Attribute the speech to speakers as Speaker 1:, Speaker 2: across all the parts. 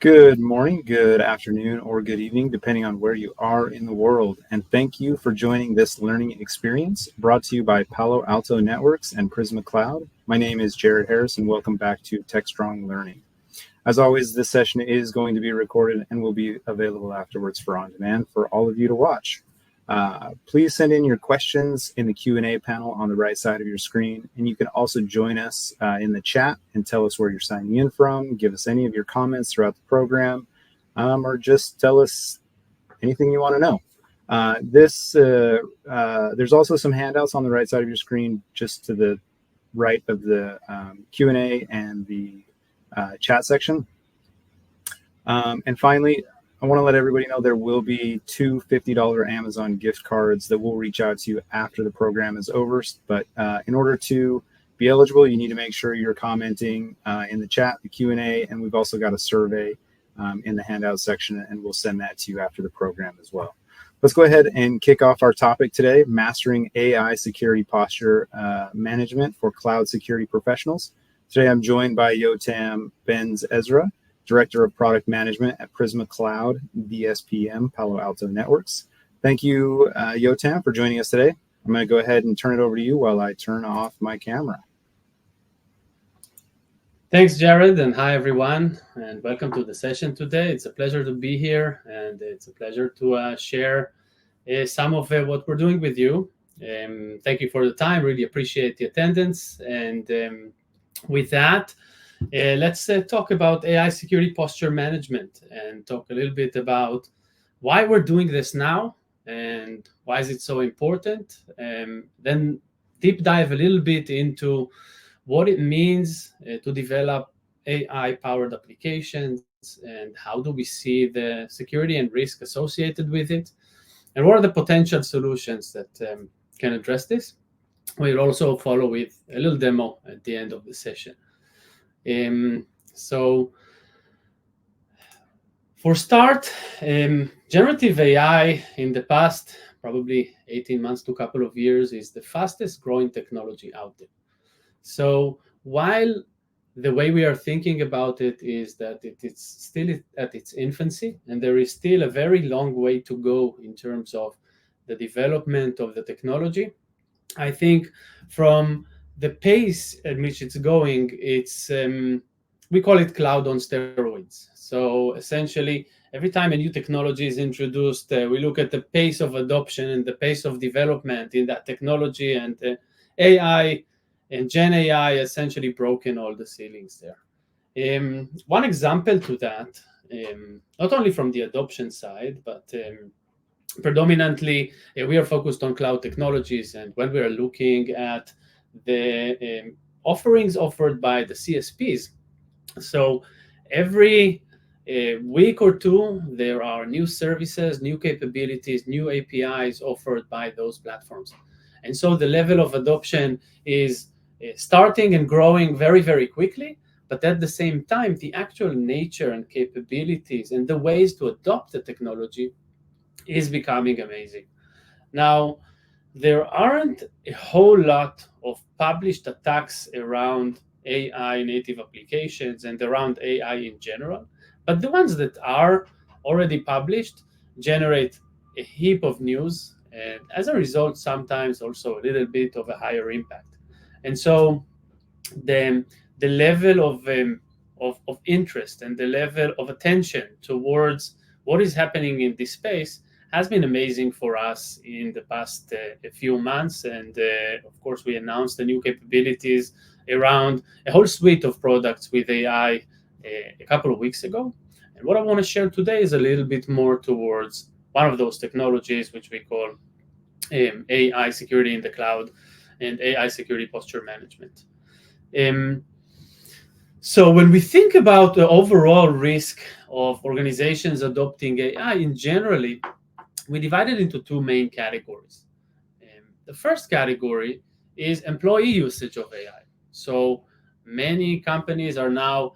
Speaker 1: Good morning, good afternoon, or good evening, depending on where you are in the world. And thank you for joining this learning experience brought to you by Palo Alto Networks and Prisma Cloud. My name is Jared Harris, and welcome back to TechStrong Learning. As always, this session is going to be recorded and will be available afterwards for on demand for all of you to watch. Please send in your questions in the Q&A panel on the right side of your screen, and you can also join us in the chat and tell us where you're signing in from, give us any of your comments throughout the program, or just tell us anything you want to know. There's also some handouts on the right side of your screen, just to the right of the Q&A and the chat section. And finally, I want to let everybody know there will be two $50 Amazon gift cards that will reach out to you after the program is over. But in order to be eligible, you need to make sure you're commenting in the chat, the Q&A, and we've also got a survey in the handout section, and we'll send that to you after the program as well. Let's go ahead and kick off our topic today, Mastering AI Security Posture Management for Cloud Security Professionals. Today, I'm joined by Yotam Ben-Ezra, Director of Product Management at Prisma Cloud, DSPM, Palo Alto Networks. Thank you, Yotam, for joining us today. I'm going to go ahead and turn it over to you while I turn off my camera.
Speaker 2: Thanks, Jared, and hi, everyone, and welcome to the session today. It's a pleasure to be here, and it's a pleasure to share some of what we're doing with you. Thank you for the time. Really appreciate the attendance. And with that, let's talk about AI security posture management and talk a little bit about why we're doing this now and why is it so important. Then deep dive a little bit into what it means to develop AI-powered applications and how do we see the security and risk associated with it, and what are the potential solutions that can address this. We'll also follow with a little demo at the end of the session. So for start, generative AI in the past, probably 18 months to a couple of years, is the fastest growing technology out there. So while the way we are thinking about it is that it's still at its infancy, and there is still a very long way to go in terms of the development of the technology, I think from the pace at which it's going, it's we call it cloud on steroids. So essentially, every time a new technology is introduced, we look at the pace of adoption and the pace of development in that technology, and AI and Gen AI essentially broken all the ceilings there. One example to that, not only from the adoption side, but predominantly we are focused on cloud technologies, and when we are looking at the offerings offered by the CSPs, so every week or two there are new services, new capabilities, new APIs offered by those platforms, and so the level of adoption is starting and growing very, very quickly. But at the same time, the actual nature and capabilities and the ways to adopt the technology is becoming amazing. Now, there aren't a whole lot of published attacks around AI native applications and around AI in general, but the ones that are already published generate a heap of news, and as a result, sometimes also a little bit of a higher impact. And so the level of interest and the level of attention towards what is happening in this space has been amazing for us in the past a few months. And of course, we announced the new capabilities around a whole suite of products with AI a couple of weeks ago. And what I want to share today is a little bit more towards one of those technologies, which we call AI security in the cloud and AI security posture management. So when we think about the overall risk of organizations adopting AI in generally, we divide it into two main categories. The first category is employee usage of AI. So many companies are now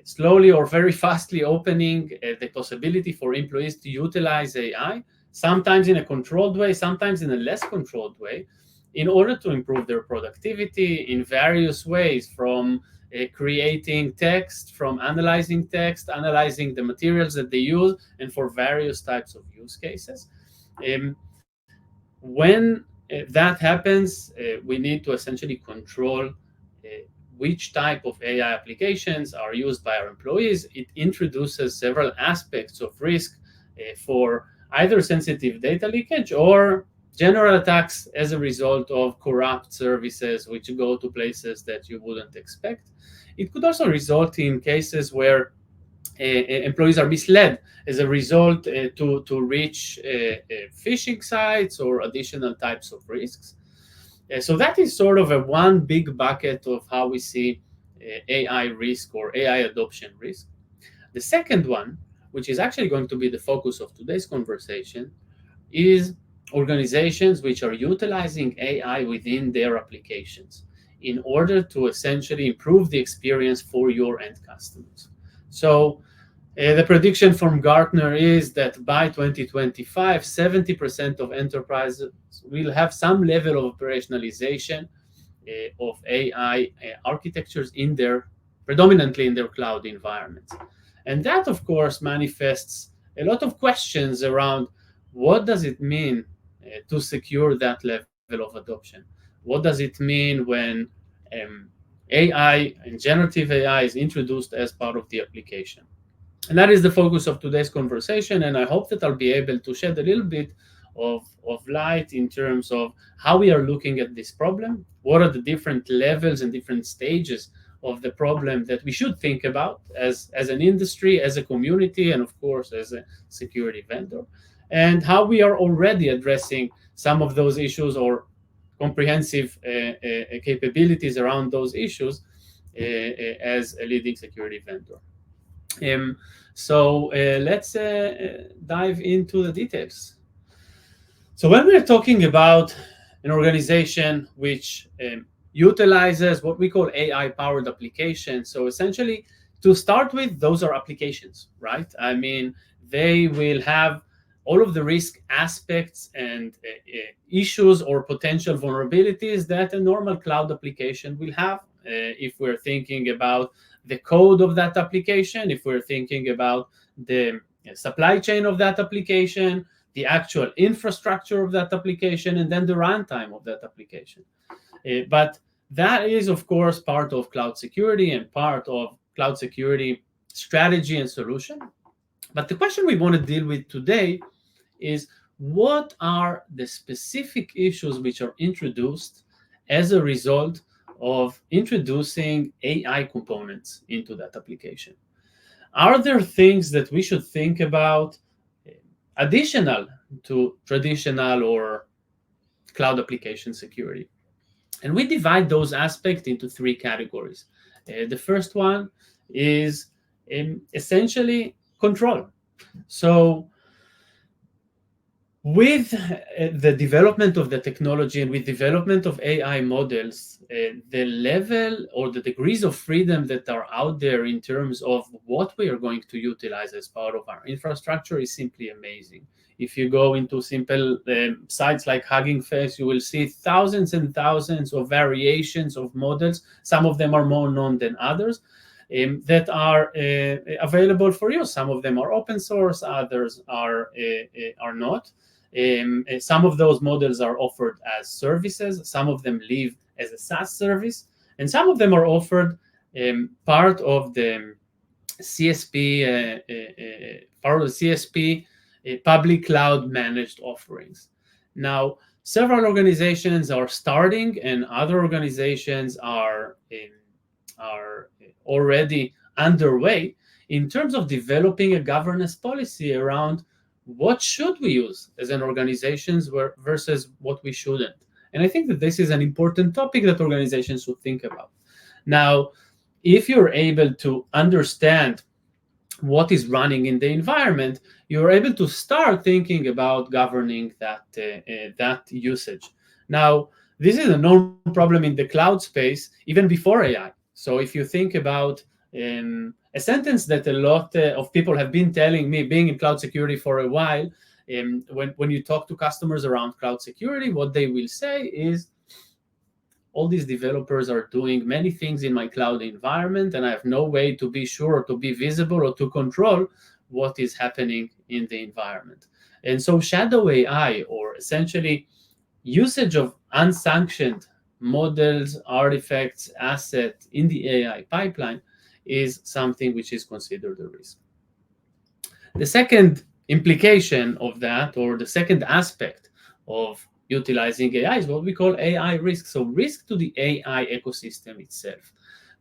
Speaker 2: slowly or very fastly opening the possibility for employees to utilize AI, sometimes in a controlled way, sometimes in a less controlled way, in order to improve their productivity in various ways, from creating text, from analyzing text, analyzing the materials that they use, and for various types of use cases. When that happens, we need to essentially control which type of AI applications are used by our employees. It introduces several aspects of risk for either sensitive data leakage or general attacks as a result of corrupt services which go to places that you wouldn't expect. It could also result in cases where employees are misled as a result to reach phishing sites or additional types of risks. So that is sort of a one big bucket of how we see AI risk or AI adoption risk. The second one, which is actually going to be the focus of today's conversation, is organizations which are utilizing AI within their applications in order to essentially improve the experience for your end customers. So the prediction from Gartner is that by 2025, 70% of enterprises will have some level of operationalization of AI architectures predominantly in their cloud environments. And that, of course, manifests a lot of questions around what does it mean to secure that level of adoption? What does it mean when AI and generative AI is introduced as part of the application? And that is the focus of today's conversation. And I hope that I'll be able to shed a little bit of light in terms of how we are looking at this problem. What are the different levels and different stages of the problem that we should think about as an industry, as a community, and of course, as a security vendor, and how we are already addressing some of those issues or comprehensive capabilities around those issues as a leading security vendor. So let's dive into the details. So when we're talking about an organization which utilizes what we call AI-powered applications, so essentially, to start with, those are applications, right? I mean, they will have all of the risk aspects and issues or potential vulnerabilities that a normal cloud application will have. If we're thinking about the code of that application, if we're thinking about the supply chain of that application, the actual infrastructure of that application, and then the runtime of that application. But that is, of course, part of cloud security and part of cloud security strategy and solution. But the question we want to deal with today is, what are the specific issues which are introduced as a result of introducing AI components into that application? Are there things that we should think about additional to traditional or cloud application security? And we divide those aspects into three categories. The first one is essentially control. So with the development of the technology and with development of AI models, the level or the degrees of freedom that are out there in terms of what we are going to utilize as part of our infrastructure is simply amazing. If you go into simple sites like Hugging Face, you will see thousands and thousands of variations of models. Some of them are more known than others that are available for you. Some of them are open source, others are not. Some of those models are offered as services. Some of them live as a SaaS service, and some of them are offered part of the CSP, public cloud managed offerings. Now, several organizations are starting, and other organizations are already underway in terms of developing a governance policy around what should we use as an organization versus what we shouldn't. And I think that this is an important topic that organizations should think about. Now, if you're able to understand what is running in the environment, you're able to start thinking about governing that usage. Now, this is a known problem in the cloud space even before AI. So if you think about a sentence that a lot of people have been telling me, being in cloud security for a while, when you talk to customers around cloud security, what they will say is, all these developers are doing many things in my cloud environment, and I have no way to be sure or to be visible or to control what is happening in the environment. And so shadow AI, or essentially usage of unsanctioned models, artifacts, assets in the AI pipeline, is something which is considered a risk. The second implication of that, or the second aspect of utilizing AI, is what we call AI risk. So risk to the AI ecosystem itself.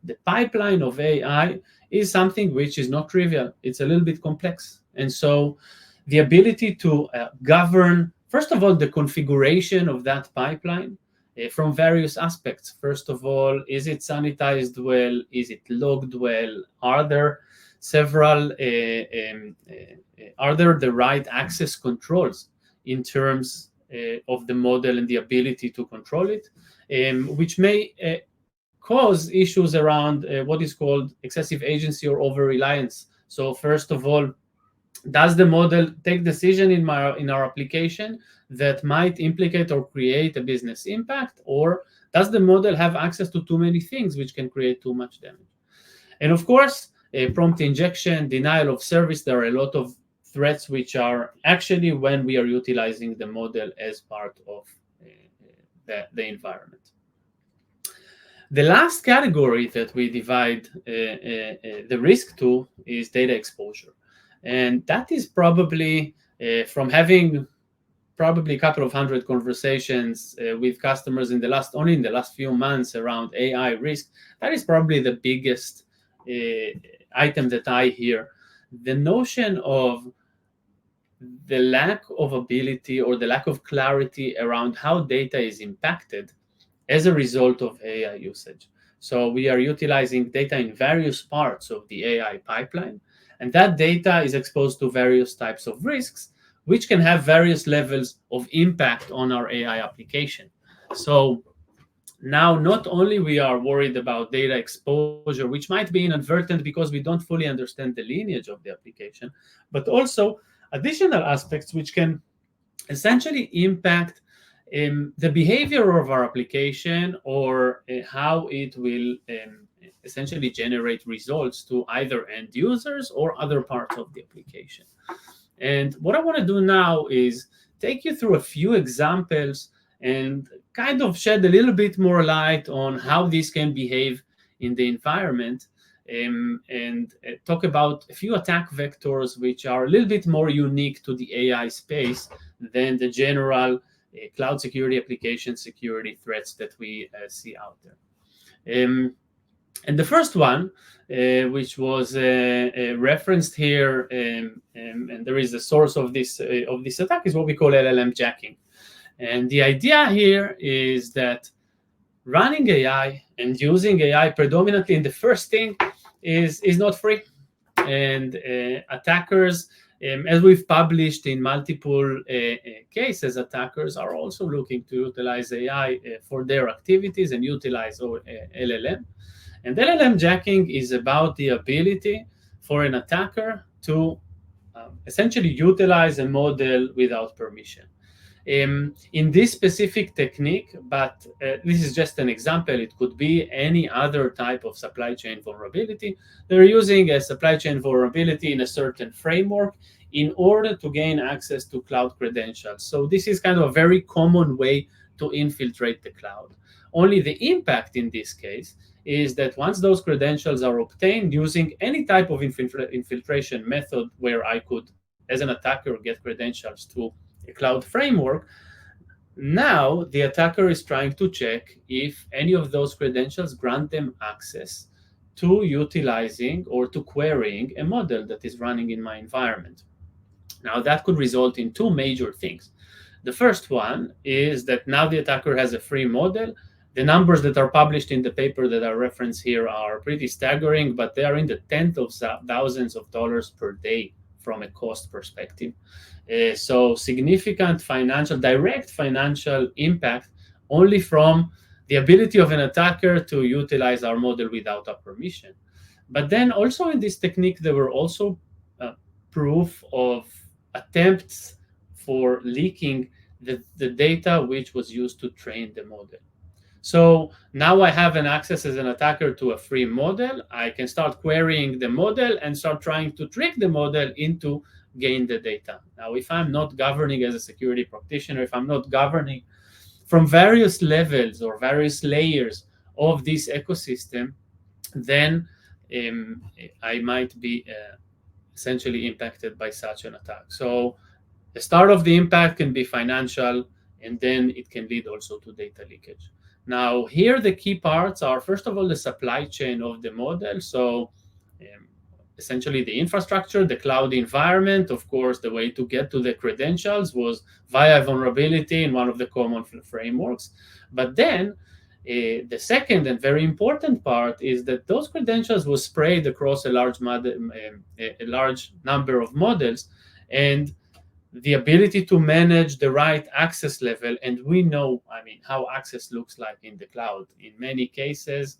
Speaker 2: The pipeline of AI is something which is not trivial. It's a little bit complex. And so the ability to govern, first of all, the configuration of that pipeline from various aspects. First of all, is it sanitized well? Is it logged well? Are there several, are there the right access controls in terms of the model and the ability to control it, which may cause issues around what is called excessive agency or over-reliance. So first of all, does the model take decision in our application that might implicate or create a business impact, or does the model have access to too many things which can create too much damage? And of course, prompt injection, denial of service, there are a lot of threats which are actually when we are utilizing the model as part of the environment. The last category that we divide the risk to is data exposure. And that is probably from having probably a couple of hundred conversations with customers only in the last few months around AI risk, that is probably the biggest item that I hear. The notion of the lack of ability or the lack of clarity around how data is impacted as a result of AI usage. So we are utilizing data in various parts of the AI pipeline, and that data is exposed to various types of risks, which can have various levels of impact on our AI application. So now not only we are worried about data exposure, which might be inadvertent because we don't fully understand the lineage of the application, but also additional aspects which can essentially impact the behavior of our application, or how it will essentially generate results to either end users or other parts of the application. And what I want to do now is take you through a few examples and kind of shed a little bit more light on how this can behave in the environment, and talk about a few attack vectors which are a little bit more unique to the AI space than the general cloud security, application security threats that we see out there. And the first one, which was referenced here, and there is the source of this attack, is what we call LLM jacking. And the idea here is that running AI and using AI predominantly in the first thing is not free. And attackers, as we've published in multiple cases, attackers are also looking to utilize AI for their activities and utilize LLM. And LLM jacking is about the ability for an attacker to essentially utilize a model without permission. In this specific technique, but this is just an example, it could be any other type of supply chain vulnerability. They're using a supply chain vulnerability in a certain framework in order to gain access to cloud credentials. So this is kind of a very common way to infiltrate the cloud. Only the impact in this case is that once those credentials are obtained using any type of infiltration method where I could, as an attacker, get credentials to a cloud framework, now the attacker is trying to check if any of those credentials grant them access to utilizing or to querying a model that is running in my environment. Now that could result in two major things. The first one is that now the attacker has a free model. The numbers that are published in the paper that I reference here are pretty staggering, but they are in the tens of thousands of dollars per day from a cost perspective. So significant direct financial impact only from the ability of an attacker to utilize our model without our permission. But then also in this technique, there were also proof of attempts for leaking the data which was used to train the model. So now I have an access as an attacker to a free model. I can start querying the model and start trying to trick the model into gain the data. Now, if I'm not governing as a security practitioner, if I'm not governing from various levels or various layers of this ecosystem, then I might be essentially impacted by such an attack. So the start of the impact can be financial, and then it can lead also to data leakage. Now, here the key parts are, first of all, the supply chain of the model. So essentially the infrastructure, the cloud environment. Of course, the way to get to the credentials was via vulnerability in one of the common frameworks. But then the second and very important part is that those credentials were sprayed across a large number of models, and the ability to manage the right access level. And we know, how access looks like in the cloud. In many cases,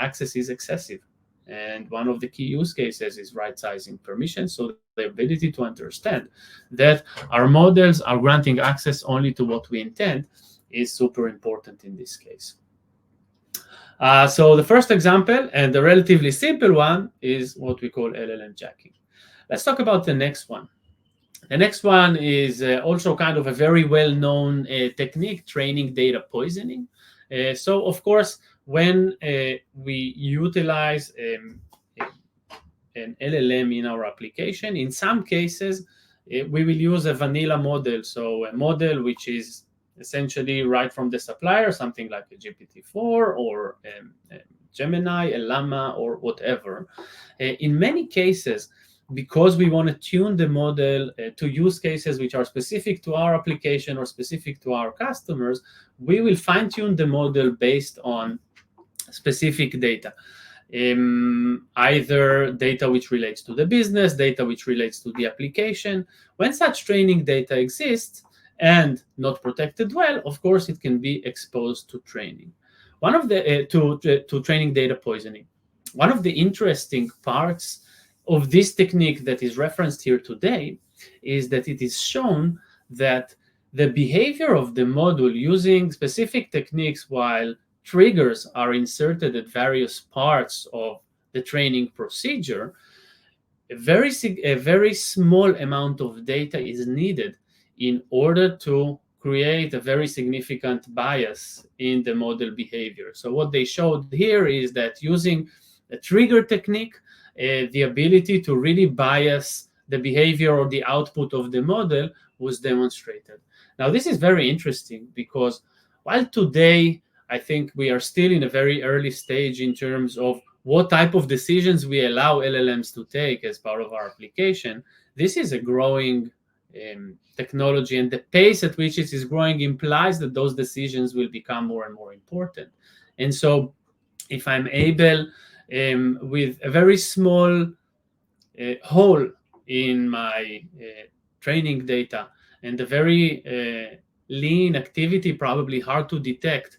Speaker 2: access is excessive. And one of the key use cases is right-sizing permissions. So the ability to understand that our models are granting access only to what we intend is super important in this case. So the first example, and the relatively simple one, is what we call LLM jacking. Let's talk about the next one. The next one is also kind of a very well-known technique, training data poisoning. So, of course, when we utilize an LLM in our application, in some cases, we will use a vanilla model. So a model which is essentially right from the supplier, something like a GPT-4 or Gemini, a Llama, or whatever. In many cases, because we want to tune the model to use cases which are specific to our application or specific to our customers, we will fine-tune the model based on specific data. Either data which relates to the business, data which relates to the application. When such training data exists and not protected well, of course, it can be exposed to training. One of the to training data poisoning. One of the interesting parts of this technique that is referenced here today is that it is shown that the behavior of the model using specific techniques while triggers are inserted at various parts of the training procedure, a very small amount of data is needed in order to create a very significant bias in the model behavior. So what they showed here is that using a trigger technique, the ability to really bias the behavior or the output of the model was demonstrated. Now, this is very interesting because while today I think we are still in a very early stage in terms of what type of decisions we allow LLMs to take as part of our application, this is a growing technology, and the pace at which it is growing implies that those decisions will become more and more important. And so if I'm able, with a very small hole in my training data and a very lean activity, probably hard to detect,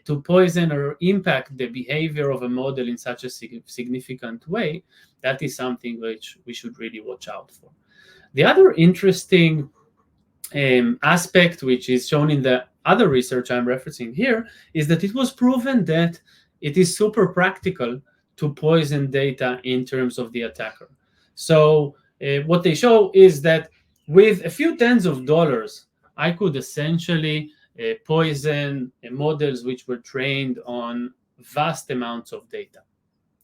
Speaker 2: to poison or impact the behavior of a model in such a significant way, that is something which we should really watch out for. The other interesting aspect, which is shown in the other research I'm referencing here, is that it was proven that it is super practical to poison data in terms of the attacker. So what they show is that with a few tens of dollars, I could essentially poison models which were trained on vast amounts of data.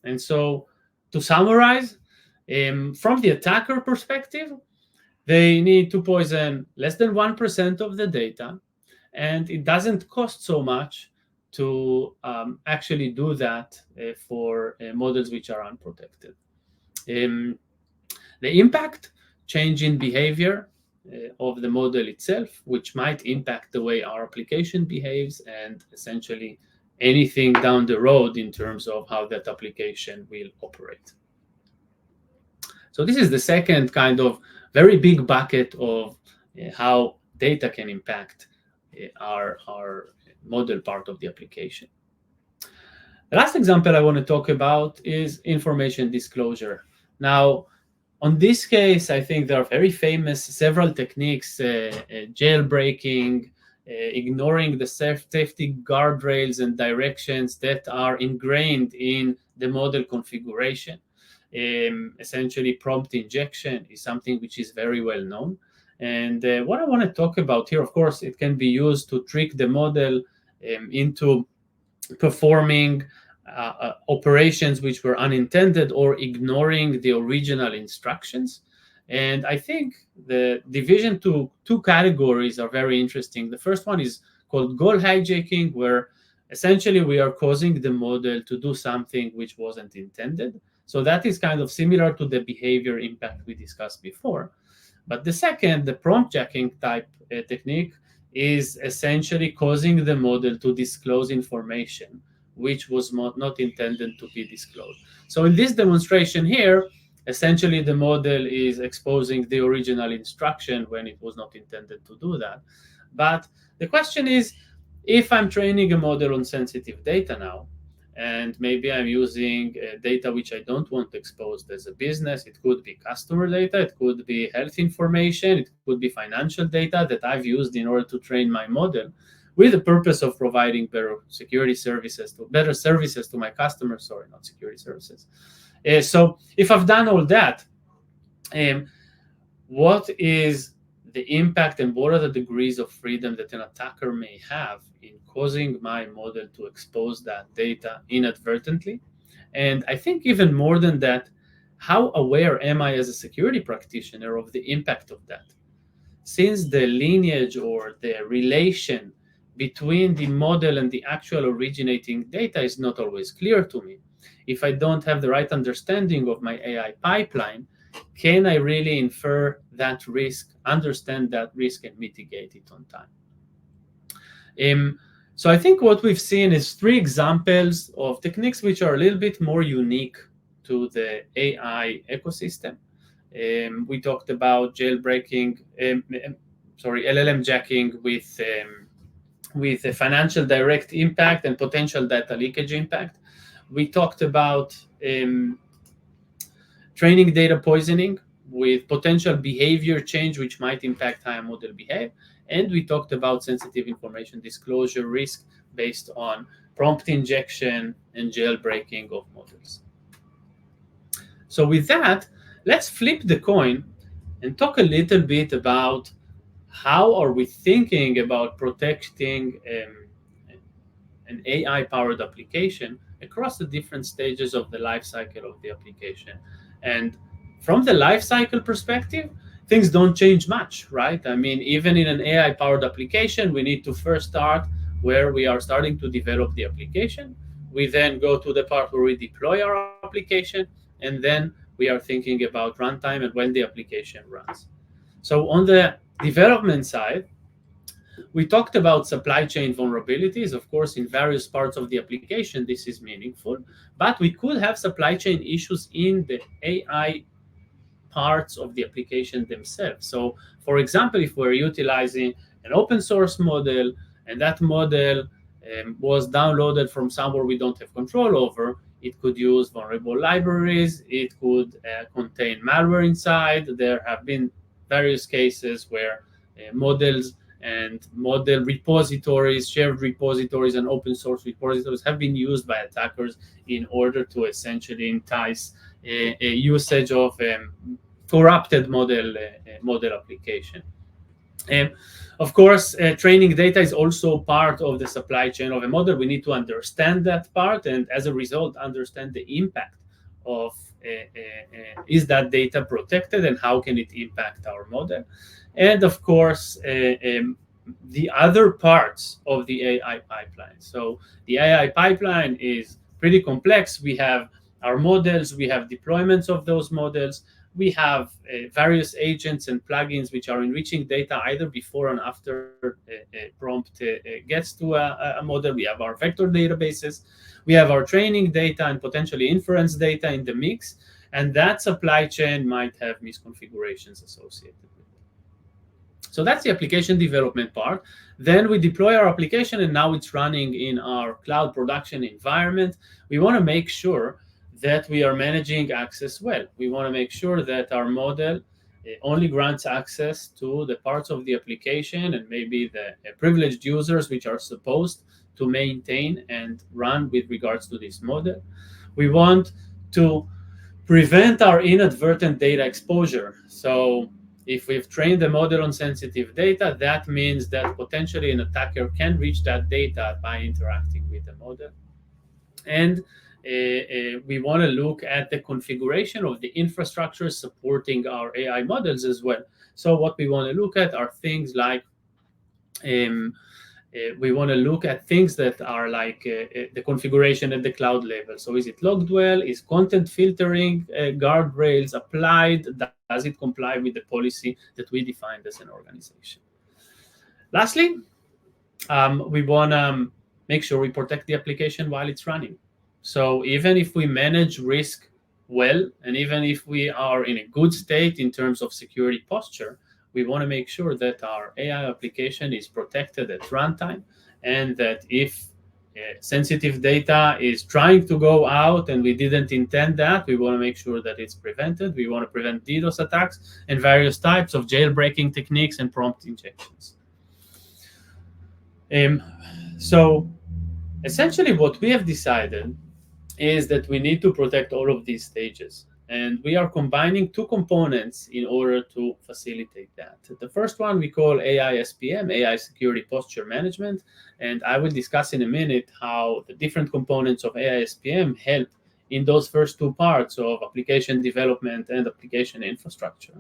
Speaker 2: And so to summarize, from the attacker perspective, they need to poison less than 1% of the data, and it doesn't cost so much to actually do that for models which are unprotected. The impact, change in behavior of the model itself, which might impact the way our application behaves, and essentially anything down the road in terms of how that application will operate. So this is the second kind of very big bucket of how data can impact our model part of the application. The last example I want to talk about is information disclosure. Now, on this case, I think there are very famous several techniques, jailbreaking, ignoring the safety guardrails and directions that are ingrained in the model configuration. Essentially, prompt injection is something which is very well known. And what I want to talk about here, of course, it can be used to trick the model into performing operations which were unintended or ignoring the original instructions. And I think the division to two categories are very interesting. The first one is called goal hijacking, where essentially we are causing the model to do something which wasn't intended. So that is kind of similar to the behavior impact we discussed before. But the second, the prompt jacking type technique, is essentially causing the model to disclose information which was not intended to be disclosed. So in this demonstration here, essentially the model is exposing the original instruction when it was not intended to do that. But the question is, if I'm training a model on sensitive data now, and maybe I'm using data which I don't want exposed as a business, it could be customer data, it could be health information, it could be financial data that I've used in order to train my model with the purpose of providing better services to my customers, sorry, not security services. So if I've done all that, what is the impact and what are the degrees of freedom that an attacker may have in causing my model to expose that data inadvertently? And I think even more than that, how aware am I as a security practitioner of the impact of that? Since the lineage or the relation between the model and the actual originating data is not always clear to me, if I don't have the right understanding of my AI pipeline, can I really infer that risk, understand that risk, and mitigate it on time? So I think what we've seen is 3 examples of techniques which are a little bit more unique to the AI ecosystem. We talked about jailbreaking, LLM jacking with a financial direct impact and potential data leakage impact. We talked about training data poisoning with potential behavior change which might impact how a model behave. And we talked about sensitive information disclosure risk based on prompt injection and jailbreaking of models. So with that, let's flip the coin and talk a little bit about how are we thinking about protecting an AI-powered application across the different stages of the life cycle of the application. And from the life cycle perspective, things don't change much, right? I mean, even in an AI-powered application, we need to first start where we are starting to develop the application. We then go to the part where we deploy our application, and then we are thinking about runtime and when the application runs. So on the development side, we talked about supply chain vulnerabilities. Of course, in various parts of the application, this is meaningful, but we could have supply chain issues in the AI parts of the application themselves. So, for example, if we're utilizing an open source model and that model was downloaded from somewhere we don't have control over, it could use vulnerable libraries, it could contain malware inside. There have been various cases where models and model repositories, shared repositories, and open source repositories have been used by attackers in order to essentially entice a usage of corrupted model application. Of course, training data is also part of the supply chain of a model. We need to understand that part, and as a result, understand the impact of is that data protected and how can it impact our model. And of course, the other parts of the AI pipeline. So the AI pipeline is pretty complex. We have our models, we have deployments of those models, we have various agents and plugins which are enriching data either before and after a prompt gets to a model. We have our vector databases, we have our training data and potentially inference data in the mix, and that supply chain might have misconfigurations associated with it. So that's the application development part. Then we deploy our application, and now it's running in our cloud production environment. We want to make sure that we are managing access well. We want to make sure that our model only grants access to the parts of the application and maybe the privileged users which are supposed to maintain and run with regards to this model. We want to prevent our inadvertent data exposure. So if we've trained the model on sensitive data, that means that potentially an attacker can reach that data by interacting with the model. And we want to look at the configuration of the infrastructure supporting our AI models as well. So what we want to look at are things like we want to look at things that are like the configuration at the cloud level. So is it logged well? Is content filtering guardrails applied? Does it comply with the policy that we defined as an organization? Lastly, we want to make sure we protect the application while it's running. So even if we manage risk well, and even if we are in a good state in terms of security posture, we want to make sure that our AI application is protected at runtime, and that if sensitive data is trying to go out and we didn't intend that, we want to make sure that it's prevented. We want to prevent DDoS attacks and various types of jailbreaking techniques and prompt injections. So essentially what we have decided is that we need to protect all of these stages. And we are combining two components in order to facilitate that. The first one we call AI SPM, AI Security Posture Management. And I will discuss in a minute how the different components of AI SPM help in those first two parts of application development and application infrastructure.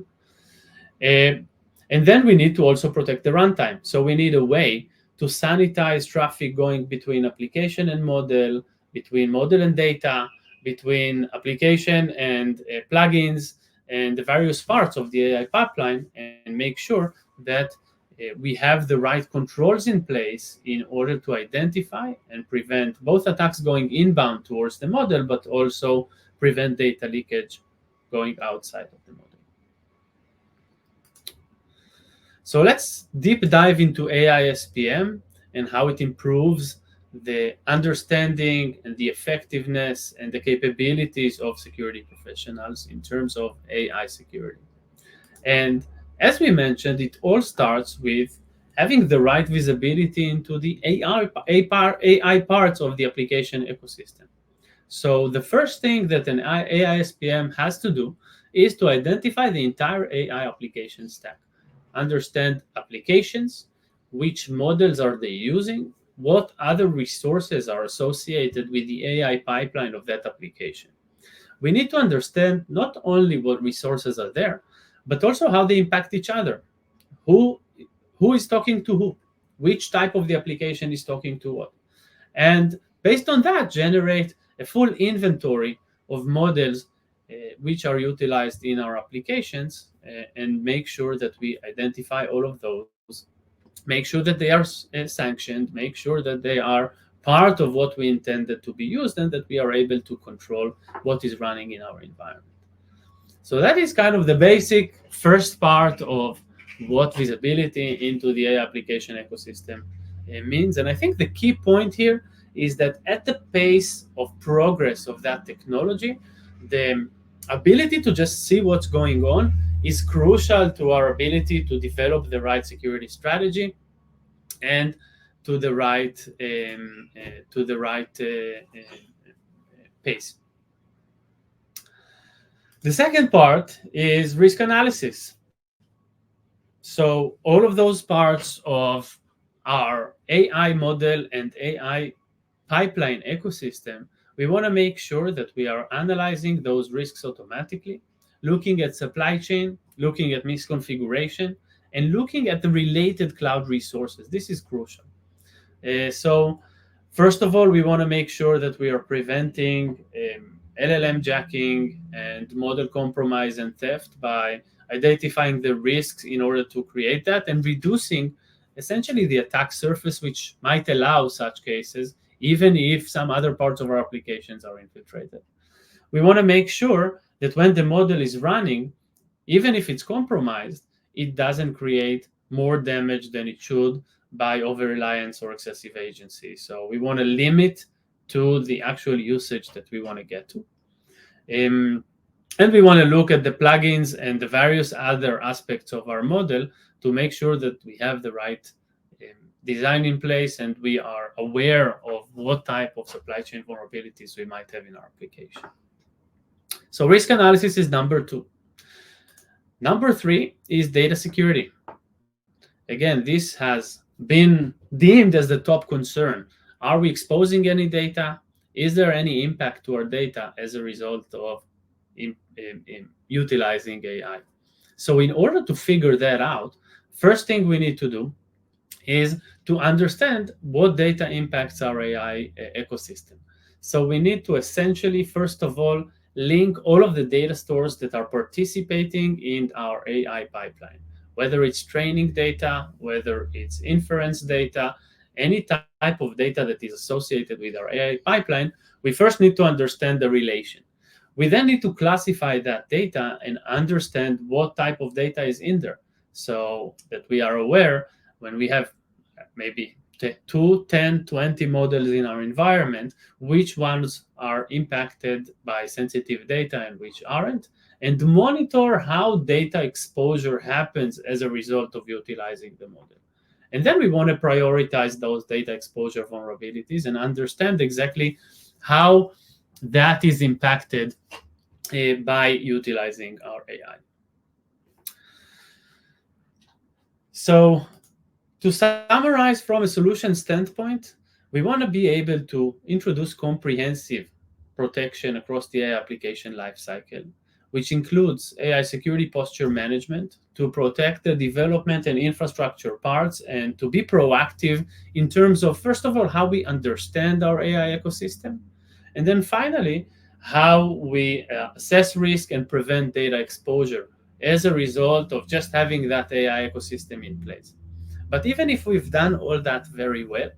Speaker 2: And then we need to also protect the runtime. So we need a way to sanitize traffic going between application and model, between model and data, between application and plugins, and the various parts of the AI pipeline, and make sure that we have the right controls in place in order to identify and prevent both attacks going inbound towards the model, but also prevent data leakage going outside of the model. So let's deep dive into AI SPM and how it improves the understanding and the effectiveness and the capabilities of security professionals in terms of AI security. And as we mentioned, it all starts with having the right visibility into the AI parts of the application ecosystem. So the first thing that an AI SPM has to do is to identify the entire AI application stack, understand applications, which models are they using, what other resources are associated with the AI pipeline of that application. We need to understand not only what resources are there, but also how they impact each other. Who is talking to who? Which type of the application is talking to what? And based on that, generate a full inventory of models which are utilized in our applications, and make sure that we identify all of those, make sure that they are sanctioned, make sure that they are part of what we intended to be used, and that we are able to control what is running in our environment. So that is kind of the basic first part of what visibility into the AI application ecosystem means. And I think the key point here is that at the pace of progress of that technology, the ability to just see what's going on is crucial to our ability to develop the right security strategy and to the right pace. The second part is risk analysis. So all of those parts of our AI model and AI pipeline ecosystem, we want to make sure that we are analyzing those risks automatically, looking at supply chain, looking at misconfiguration, and looking at the related cloud resources. This is crucial. So first of all, we want to make sure that we are preventing LLM jacking and model compromise and theft by identifying the risks in order to create that, and reducing essentially the attack surface, which might allow such cases, even if some other parts of our applications are infiltrated. We want to make sure that when the model is running, even if it's compromised, it doesn't create more damage than it should by over-reliance or excessive agency. So we want to limit to the actual usage that we want to get to. And we want to look at the plugins and the various other aspects of our model to make sure that we have the right design in place and we are aware of what type of supply chain vulnerabilities we might have in our application. So risk analysis is number 2. Number 3 is data security. Again, this has been deemed as the top concern. Are we exposing any data? Is there any impact to our data as a result of utilizing AI? So in order to figure that out, first thing we need to do is to understand what data impacts our AI ecosystem. So we need to essentially, first of all, link all of the data stores that are participating in our AI pipeline, whether it's training data, whether it's inference data, any type of data that is associated with our AI pipeline. We first need to understand the relation. We then need to classify that data and understand what type of data is in there, so that we are aware when we have maybe 2, 10, 20 models in our environment, which ones are impacted by sensitive data and which aren't, and monitor how data exposure happens as a result of utilizing the model. And then we want to prioritize those data exposure vulnerabilities and understand exactly how that is impacted by utilizing our AI. So to summarize from a solution standpoint, we want to be able to introduce comprehensive protection across the AI application lifecycle, which includes AI security posture management to protect the development and infrastructure parts and to be proactive in terms of, first of all, how we understand our AI ecosystem, and then finally, how we assess risk and prevent data exposure as a result of just having that AI ecosystem in place. But even if we've done all that very well,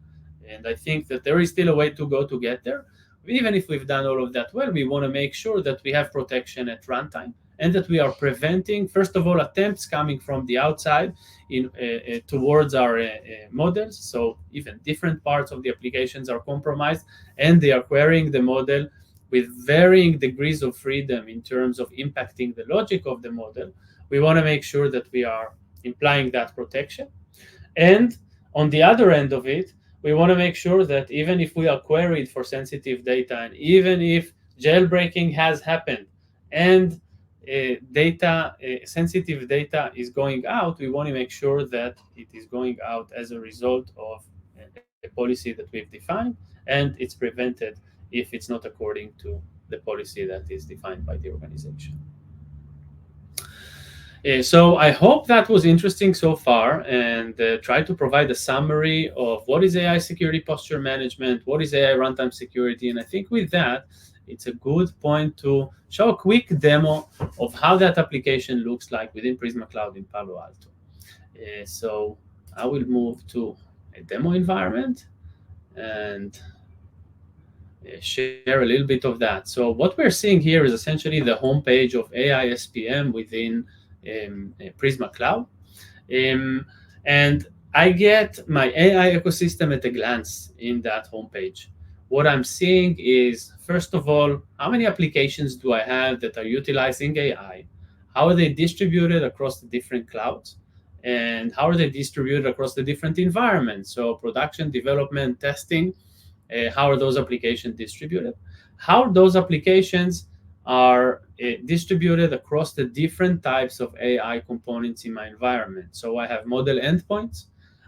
Speaker 2: and I think that there is still a way to go to get there, even if we've done all of that well, we want to make sure that we have protection at runtime and that we are preventing, first of all, attempts coming from the outside towards our models. So even different parts of the applications are compromised and they are querying the model with varying degrees of freedom in terms of impacting the logic of the model. We want to make sure that we are implying that protection. And on the other end of it, we want to make sure that even if we are queried for sensitive data, and even if jailbreaking has happened and sensitive data is going out, we want to make sure that it is going out as a result of a policy that we've defined, and it's prevented if it's not according to the policy that is defined by the organization. So I hope that was interesting so far, and try to provide a summary of what is AI security posture management, what is AI runtime security, and I think with that, it's a good point to show a quick demo of how that application looks like within Prisma Cloud in Palo Alto. So I will move to a demo environment and share a little bit of that. So what we're seeing here is essentially the homepage of AI SPM within Prisma Cloud. And I get my AI ecosystem at a glance in that homepage. What I'm seeing is, first of all, how many applications do I have that are utilizing AI? How are they distributed across the different clouds? And how are they distributed across the different environments? So production, development, testing, how are those applications distributed? How those applications are distributed across the different types of AI components in my environment. So I have model endpoints,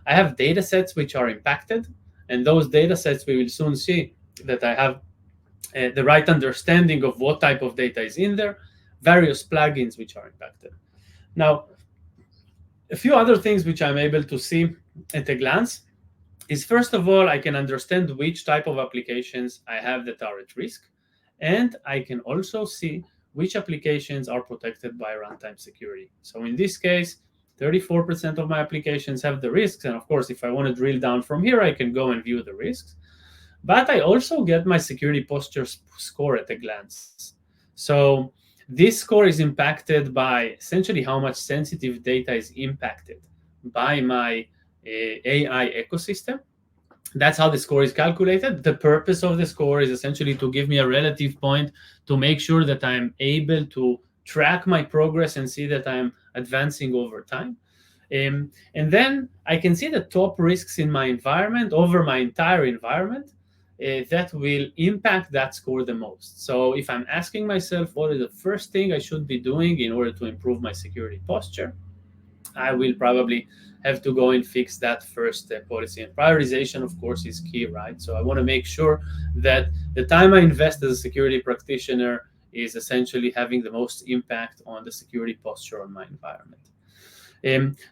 Speaker 2: I have data sets which are impacted, and those data sets we will soon see that I have the right understanding of what type of data is in there, various plugins which are impacted. Now, a few other things which I'm able to see at a glance is, first of all, I can understand which type of applications I have that are at risk, and I can also see which applications are protected by runtime security. So in this case, 34% of my applications have the risks, and of course, if I want to drill down from here, I can go and view the risks. But I also get my security posture score at a glance. So this score is impacted by essentially how much sensitive data is impacted by my AI ecosystem. That's how the score is calculated. The purpose of the score is essentially to give me a relative point to make sure that I'm able to track my progress and see that I'm advancing over time. And then I can see the top risks in my environment over my entire environment that will impact that score the most. So if I'm asking myself what is the first thing I should be doing in order to improve my security posture, I will probably have to go and fix that first policy. And prioritization, of course, is key, right? So I want to make sure that the time I invest as a security practitioner is essentially having the most impact on the security posture on my environment.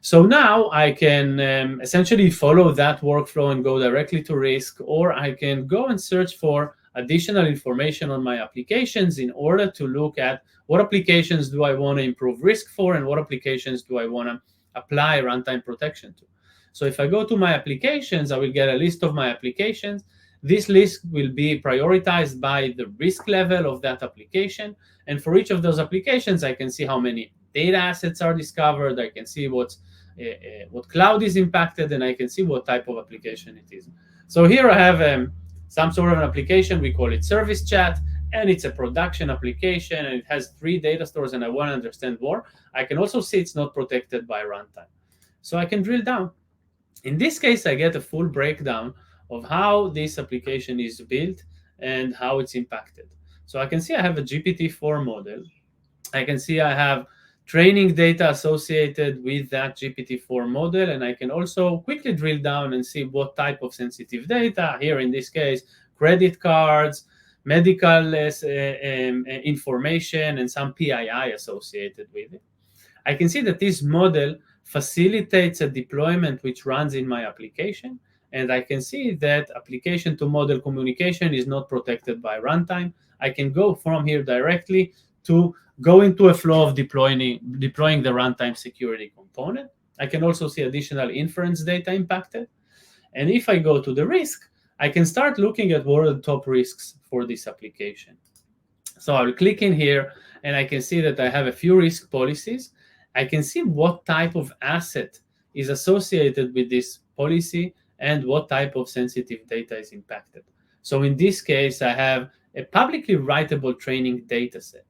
Speaker 2: So now I can essentially follow that workflow and go directly to risk, or I can go and search for additional information on my applications in order to look at what applications do I want to improve risk for and what applications do I want to apply runtime protection to. So if I go to my applications, I will get a list of my applications. This list will be prioritized by the risk level of that application. And for each of those applications, I can see how many data assets are discovered. I can see what cloud is impacted, and I can see what type of application it is. So here I have some sort of an application. We call it Service Chat, and it's a production application, and it has 3 data stores, and I want to understand more. I can also see it's not protected by runtime. So I can drill down. In this case, I get a full breakdown of how this application is built and how it's impacted. So I can see I have a GPT-4 model. I can see I have training data associated with that GPT-4 model, and I can also quickly drill down and see what type of sensitive data, here in this case, credit cards, medical information, and some PII associated with it. I can see that this model facilitates a deployment which runs in my application, and I can see that application to model communication is not protected by runtime. I can go from here directly to go into a flow of deploying the runtime security component. I can also see additional inference data impacted. And if I go to the risk, I can start looking at what are the top risks for this application. So I'll click in here, and I can see that I have a few risk policies. I can see what type of asset is associated with this policy and what type of sensitive data is impacted. So in this case, I have a publicly writable training data set.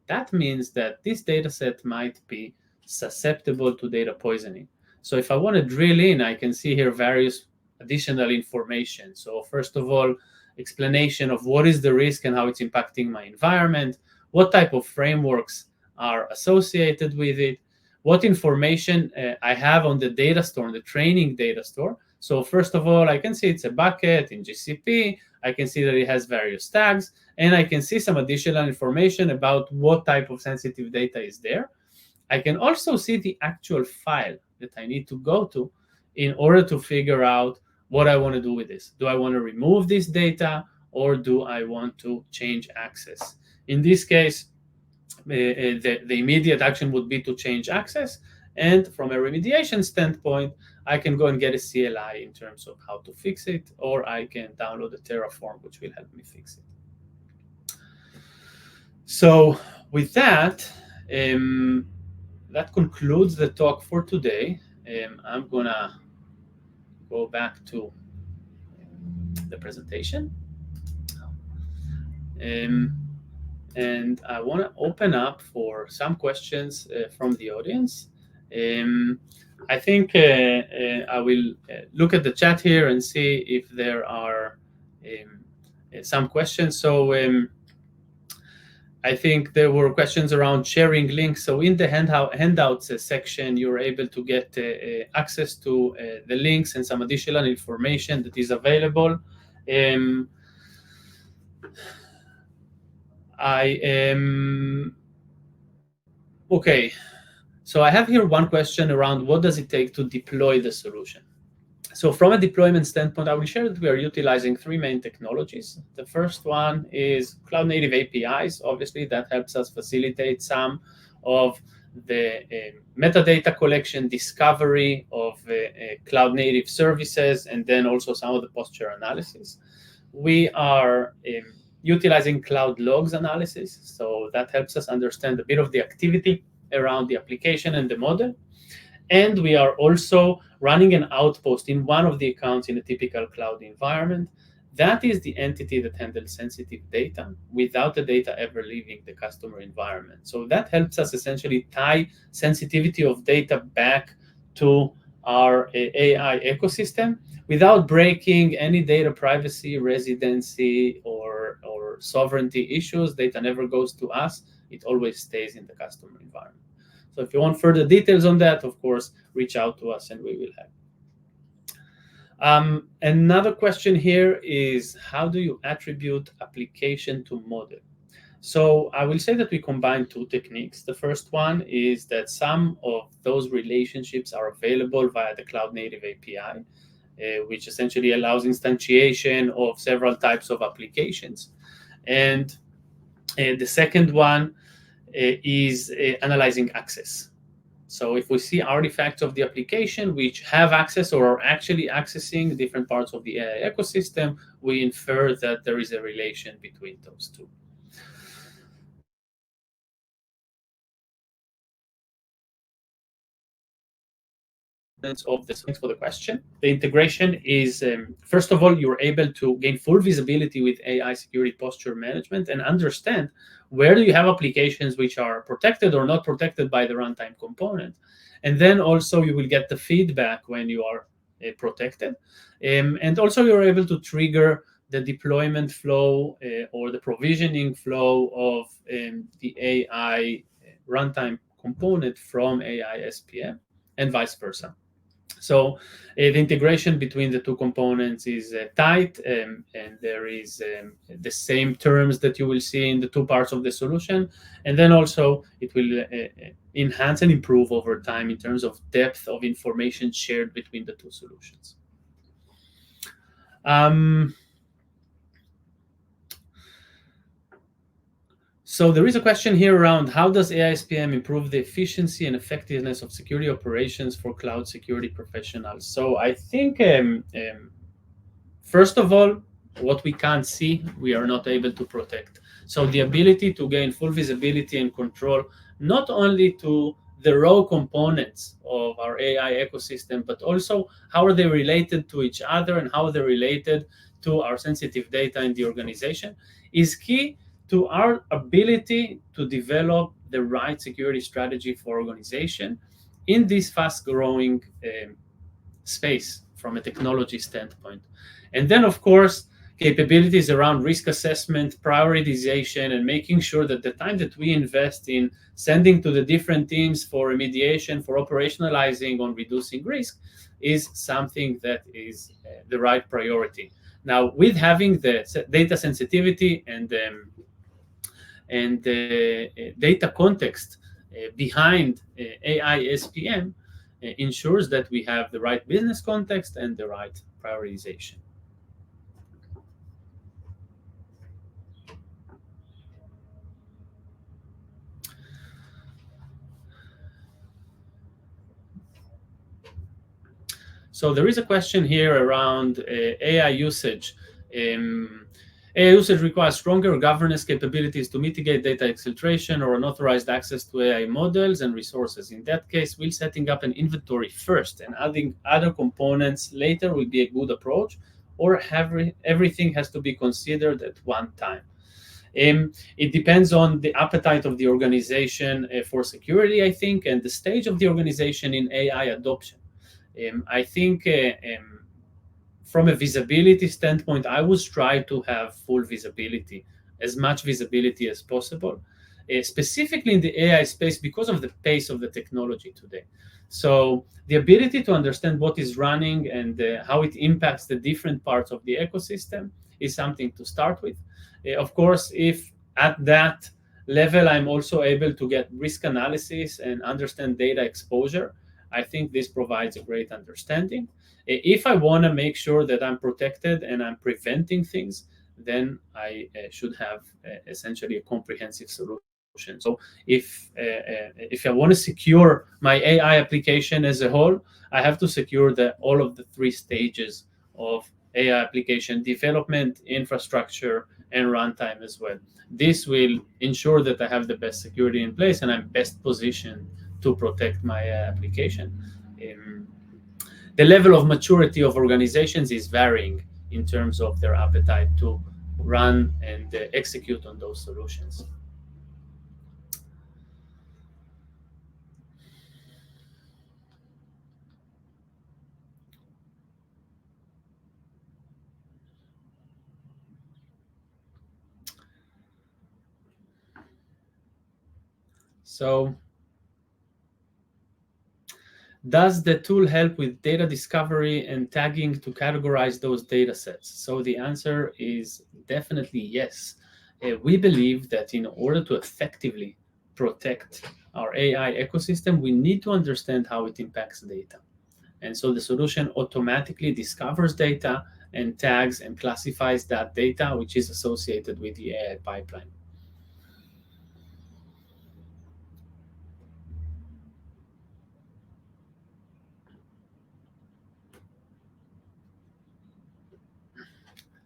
Speaker 2: That means that this data set might be susceptible to data poisoning. So if I want to drill in, I can see here various additional information. So first of all, explanation of what is the risk and how it's impacting my environment, what type of frameworks are associated with it, what information I have on the data store, on the training data store. So first of all, I can see it's a bucket in GCP. I can see that it has various tags, and I can see some additional information about what type of sensitive data is there. I can also see the actual file that I need to go to in order to figure out what I want to do with this. Do I want to remove this data, or do I want to change access? In this case, the immediate action would be to change access. And from a remediation standpoint, I can go and get a CLI in terms of how to fix it, or I can download a Terraform, which will help me fix it. So with that, that concludes the talk for today. I'm going to go back to the presentation. And I want to open up for some questions from the audience. I think I will look at the chat here and see if there are some questions. So I think there were questions around sharing links. So in the handouts section, you're able to get access to the links and some additional information that is available. Okay. So I have here one question around what does it take to deploy the solution. So from a deployment standpoint, I will share that we are utilizing 3 main technologies. The first one is cloud-native APIs. Obviously, that helps us facilitate some of the metadata collection, discovery of cloud-native services, and then also some of the posture analysis. We are utilizing cloud logs analysis. So that helps us understand a bit of the activity around the application and the model. And we are also running an outpost in one of the accounts in a typical cloud environment. That is the entity that handles sensitive data without the data ever leaving the customer environment. So that helps us essentially tie sensitivity of data back to our AI ecosystem without breaking any data privacy, residency, or sovereignty issues. Data never goes to us. It always stays in the customer environment. So if you want further details on that, of course, reach out to us and we will help. Another question here is, how do you attribute application to model? So I will say that we combine two techniques. The first one is that some of those relationships are available via the Cloud Native API, which essentially allows instantiation of several types of applications. And the second one is analyzing access. So if we see artifacts of the application which have access or are actually accessing different parts of the AI ecosystem, we infer that there is a relation between those two. Thanks for the question. The integration is, first of all, you're able to gain full visibility with AI security posture management and understand where do you have applications which are protected or not protected by the runtime component. And then also you will get the feedback when you are protected. And also you're able to trigger the deployment flow or the provisioning flow of the AI runtime component from AI SPM and vice versa. So the integration between the two components is tight, and there is the same terms that you will see in the two parts of the solution. And then also it will enhance and improve over time in terms of depth of information shared between the two solutions. So there is a question here around, how does AI SPM improve the efficiency and effectiveness of security operations for cloud security professionals? So I think, first of all, what we can't see, we are not able to protect. So the ability to gain full visibility and control, not only to the raw components of our AI ecosystem, but also how are they related to each other and how they're related to our sensitive data in the organization, is key to our ability to develop the right security strategy for organization in this fast-growing space from a technology standpoint. And then, of course, capabilities around risk assessment, prioritization, and making sure that the time that we invest in sending to the different teams for remediation, for operationalizing on reducing risk, is something that is the right priority. Now, with having the data sensitivity and data context behind AI SPM ensures that we have the right business context and the right prioritization. So there is a question here around AI usage. AI usage requires stronger governance capabilities to mitigate data exfiltration or unauthorized access to AI models and resources. In that case, will setting up an inventory first and adding other components later will be a good approach, or everything has to be considered at one time? It depends on the appetite of the organization for security, I think, and the stage of the organization in AI adoption. I think from a visibility standpoint, I would try to have full visibility, as much visibility as possible, specifically in the AI space because of the pace of the technology today. So the ability to understand what is running and how it impacts the different parts of the ecosystem is something to start with. Of course, if at that level I'm also able to get risk analysis and understand data exposure, I think this provides a great understanding. If I want to make sure that I'm protected and I'm preventing things, then I should have essentially a comprehensive solution. So if I want to secure my AI application as a whole, I have to secure all of the three stages of AI application development, infrastructure, and runtime as well. This will ensure that I have the best security in place and I'm best positioned to protect my application. the level of maturity of organizations is varying in terms of their appetite to run and execute on those solutions. So, does the tool help with data discovery and tagging to categorize those data sets? So the answer is definitely yes. We believe that in order to effectively protect our AI ecosystem, we need to understand how it impacts data. And so the solution automatically discovers data and tags and classifies that data, which is associated with the AI pipeline.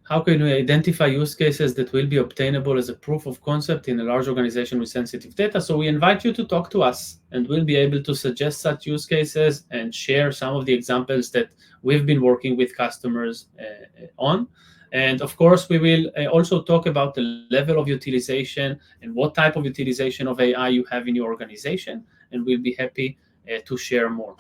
Speaker 2: How can we identify use cases that will be obtainable as a proof of concept in a large organization with sensitive data? So we invite you to talk to us, and we'll be able to suggest such use cases and share some of the examples that we've been working with customers on. And of course, we will also talk about the level of utilization and what type of utilization of AI you have in your organization, and we'll be happy to share more.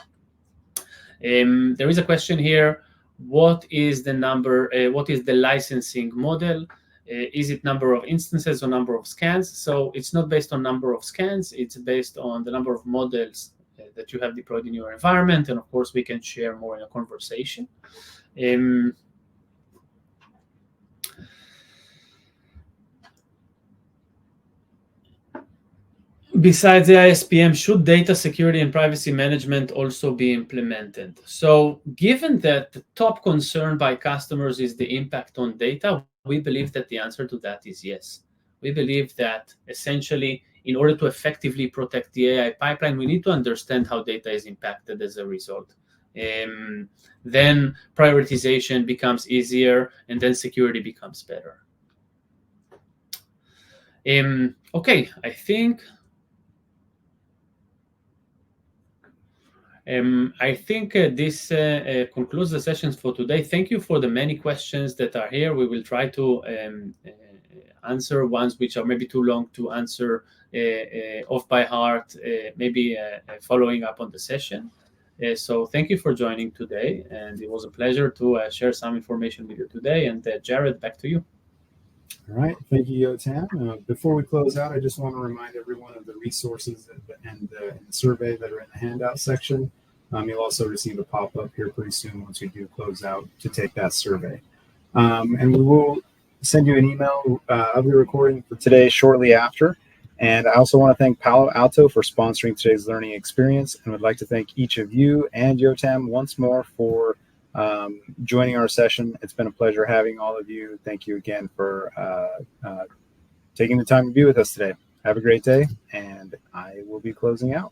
Speaker 2: There is a question here. What is the number? What is the licensing model? Is it number of instances or number of scans? So it's not based on number of scans. It's based on the number of models that you have deployed in your environment. And of course, we can share more in a conversation. Besides the ISPM, should data security and privacy management also be implemented? So given that the top concern by customers is the impact on data, we believe that the answer to that is yes. We believe that essentially, in order to effectively protect the AI pipeline, we need to understand how data is impacted as a result. Then prioritization becomes easier, and then security becomes better. Okay, I think this concludes the sessions for today. Thank you for the many questions that are here. We will try to answer ones which are maybe too long to answer off by heart, maybe following up on the session. So thank you for joining today, and it was a pleasure to share some information with you today. And Jared, back to you.
Speaker 1: All right. Thank you, Yotam. Before we close out, I just want to remind everyone of the resources and the survey that are in the handout section. You'll also receive a pop-up here pretty soon once we do close out to take that survey. And we will send you an email of the recording for today shortly after. And I also want to thank Palo Alto for sponsoring today's learning experience, and would like to thank each of you and Yotam once more for joining our session. It's been a pleasure having all of you. Thank you again for taking the time to be with us today. Have a great day, and I will be closing out.